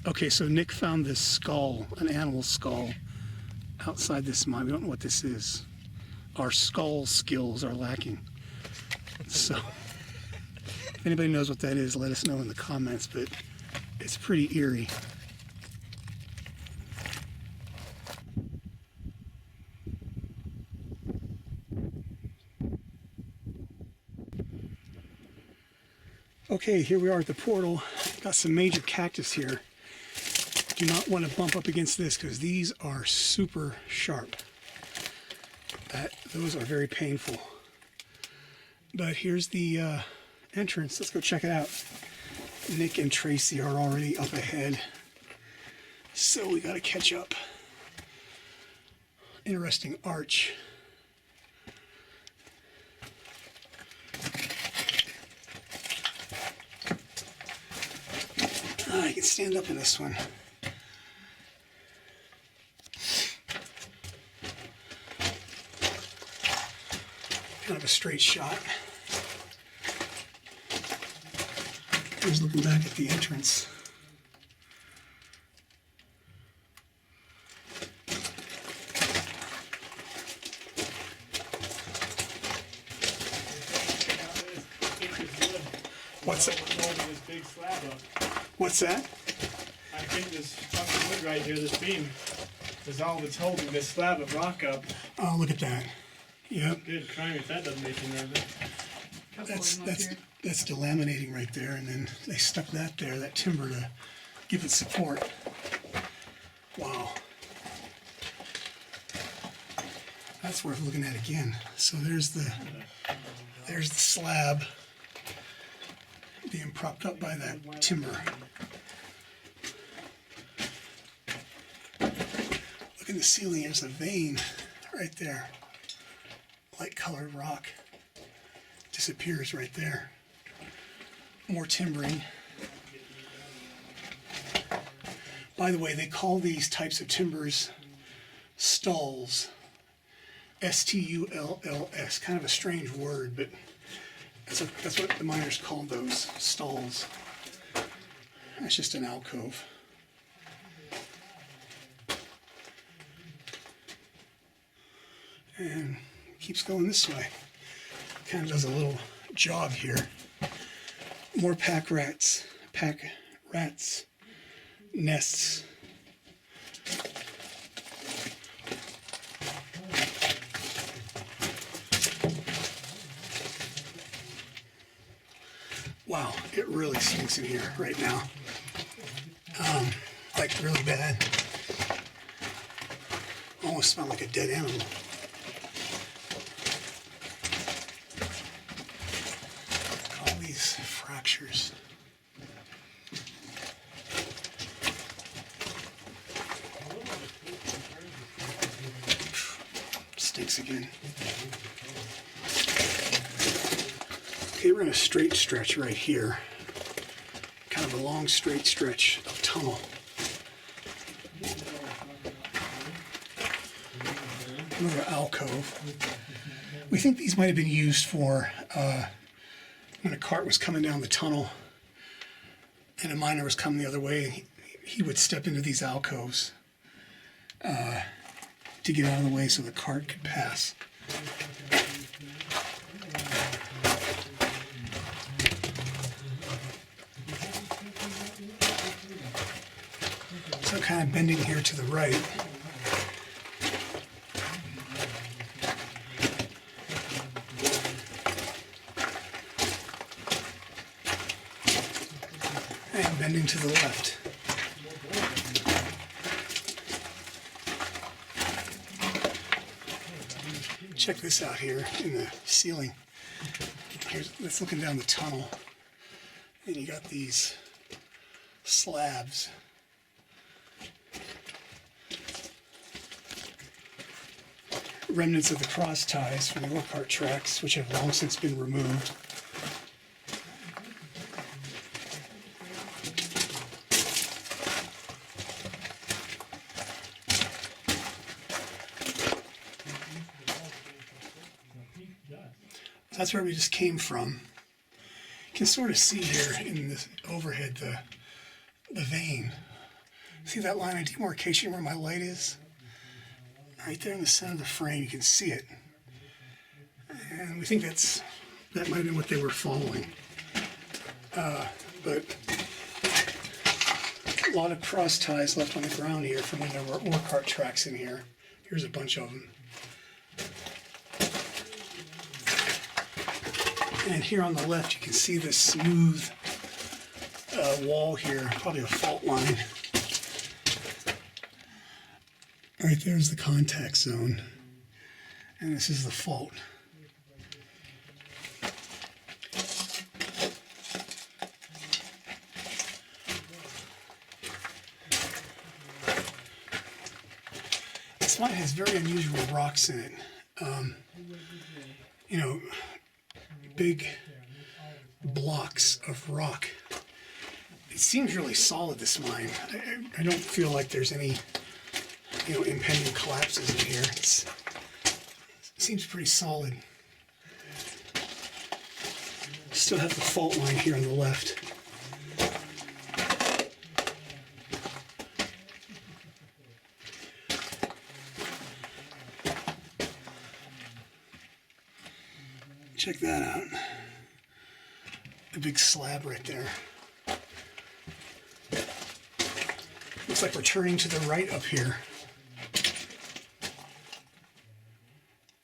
Okay, so Nick found this skull, an animal skull, outside this mine. We don't know what this is. Our skull skills are lacking. So, if anybody knows what that is, let us know in the comments, but it's pretty eerie. Okay, here we are at the portal. Got some major cactus here. Do not want to bump up against this because these are super sharp. Those are very painful. But here's the entrance. Let's go check it out. Nick and Traci are already up ahead, so we got to catch up. Interesting arch. I can stand up in this one. Kind of a straight shot. Here's looking back at the entrance. What's that? This big slab up. What's that? I think this chunk of wood right here, this beam, is all that's holding this slab of rock up. Oh, look at that. Yep. Good crime if that doesn't make you nervous. That's delaminating right there, and then they stuck that there, that timber, to give it support. Wow. That's worth looking at again. So there's the slab being propped up by that timber. Look in the ceiling, there's a vein right there. Light colored rock. Disappears right there. More timbering. By the way, they call these types of timbers stulls. S-T-U-L-L-S. Kind of a strange word, but that's what the miners called those, stalls. That's just an alcove. And keeps going this way. Kind of does a little jog here. More pack rats nests. Wow, it really stinks in here right now. Like really bad. Almost smell like a dead animal. All these fractures. Stinks again. Okay, we're in a straight stretch right here. Kind of a long straight stretch of tunnel. Another alcove. We think these might have been used for when a cart was coming down the tunnel and a miner was coming the other way, he would step into these alcoves to get out of the way so the cart could pass. So kind of bending here to the right. And bending to the left. Check this out here in the ceiling. That's looking down the tunnel. And you got these slabs. Remnants of the cross ties from the ore cart tracks, which have long since been removed. That's where we just came from. You can sort of see here in this overhead the vein See that line of demarcation where my light is? Right there in the center of the frame, you can see it. And we think that might have been what they were following. But a lot of cross ties left on the ground here from when there were ore cart tracks in here. Here's a bunch of them. And here on the left, you can see this smooth wall here, probably a fault line. Right there's the contact zone, and this is the fault. This mine has very unusual rocks in it. You know, big blocks of rock. It seems really solid, this mine. I don't feel like there's any, you know, impending collapses in here. It seems pretty solid. Still have the fault line here on the left. Check that out. A big slab right there. Looks like we're turning to the right up here.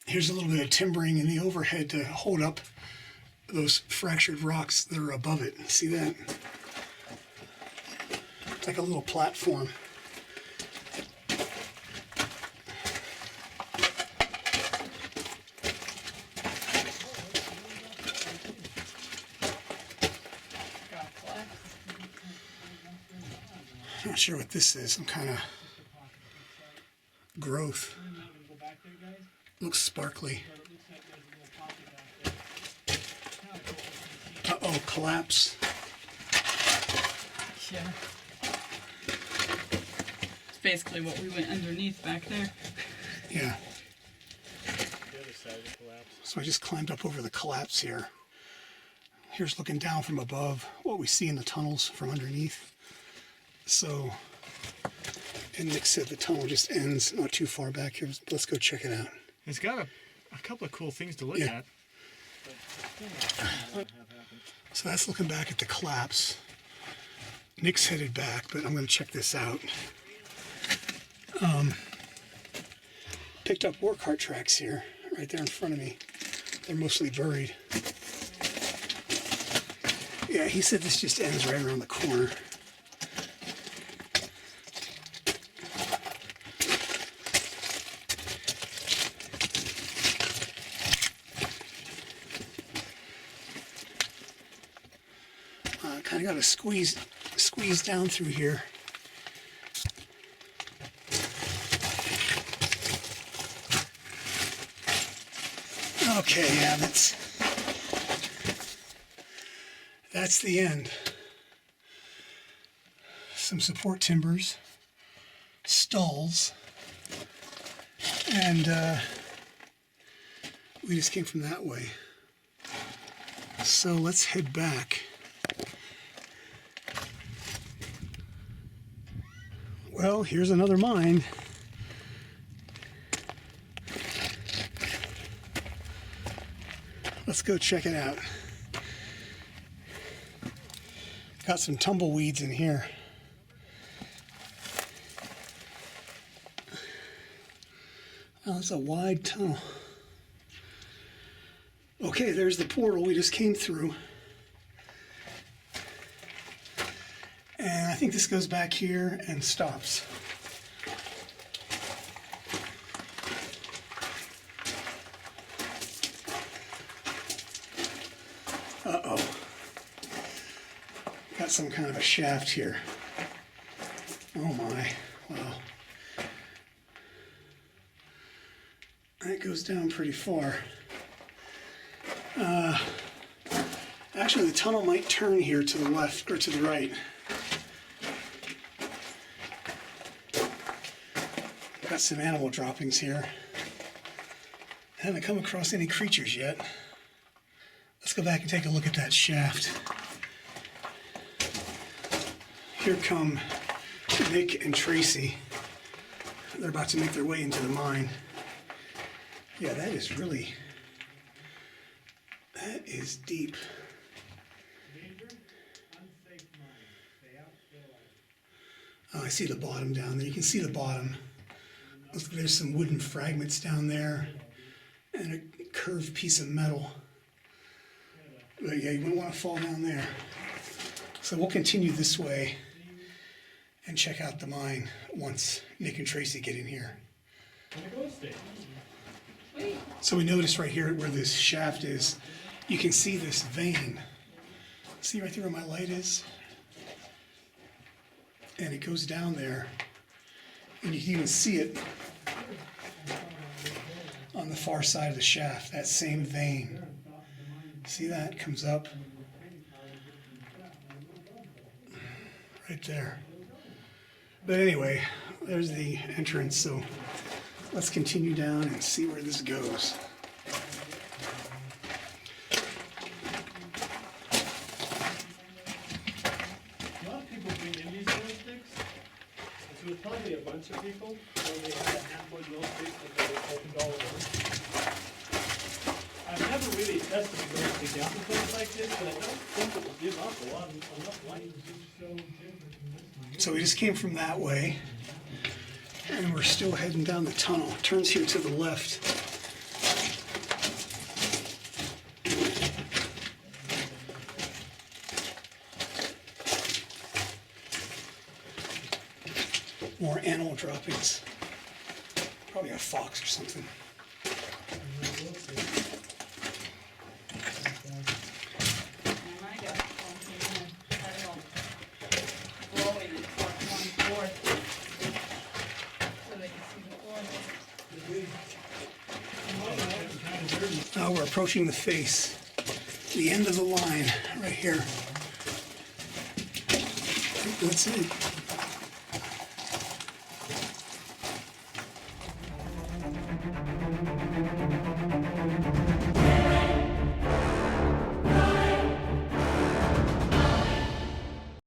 Here's a little bit of timbering in the overhead to hold up those fractured rocks that are above it. See that? It's like a little platform. Not sure what this is, some kind of growth. Looks sparkly. Uh-oh, collapse. Yeah. It's basically what we went underneath back there. Yeah. The other side of the collapse. So I just climbed up over the collapse here. Here's looking down from above, what we see in the tunnels from underneath. So, and Nick said the tunnel just ends not too far back here. Let's go check it out. It's got a couple of cool things to look at. So that's looking back at the collapse. Nick's headed back, but I'm going to check this out. Picked up ore cart tracks here, right there in front of me. They're mostly buried. Yeah, he said this just ends right around the corner. Kind of got to squeeze down through here. Okay, yeah, that's the end. Some support timbers, Stulls, and we just came from that way. So let's head back. Well, here's another mine. Let's go check it out. Got some tumbleweeds in here. Oh, that's a wide tunnel. Okay, there's the portal we just came through. And I think this goes back here and stops. Uh-oh. Got some kind of a shaft here. Oh my, wow. That goes down pretty far. Actually, the tunnel might turn here to the left or to the right. Got some animal droppings here. Haven't come across any creatures yet. Let's go back and take a look at that shaft. Here come Nick and Traci. They're about to make their way into the mine. Yeah, that is deep. Oh, I see the bottom down there. You can see the bottom. There's some wooden fragments down there and a curved piece of metal. But yeah, you wouldn't want to fall down there. So we'll continue this way and check out the mine once Nick and Traci get in here. So we notice right here where this shaft is, you can see this vein. See right there where my light is? And it goes down there, and you can even see it on the far side of the shaft, that same vein. See that? Comes up right there. But anyway, there's the entrance, so let's continue down and see where this goes. A lot of people bring in these glow sticks. So it's probably a bunch of people, so they have a handful of glow sticks that they opened all over. I've never really tested a glow stick out in place like this, but I don't think it will give up enough light. So we just came from that way, and we're still heading down the tunnel. It turns here to the left. More animal droppings. Probably a fox or something. And I got something in the title blowing it for 1/4 so they can see the floor. Now we're approaching the face, the end of the line right here. That's it.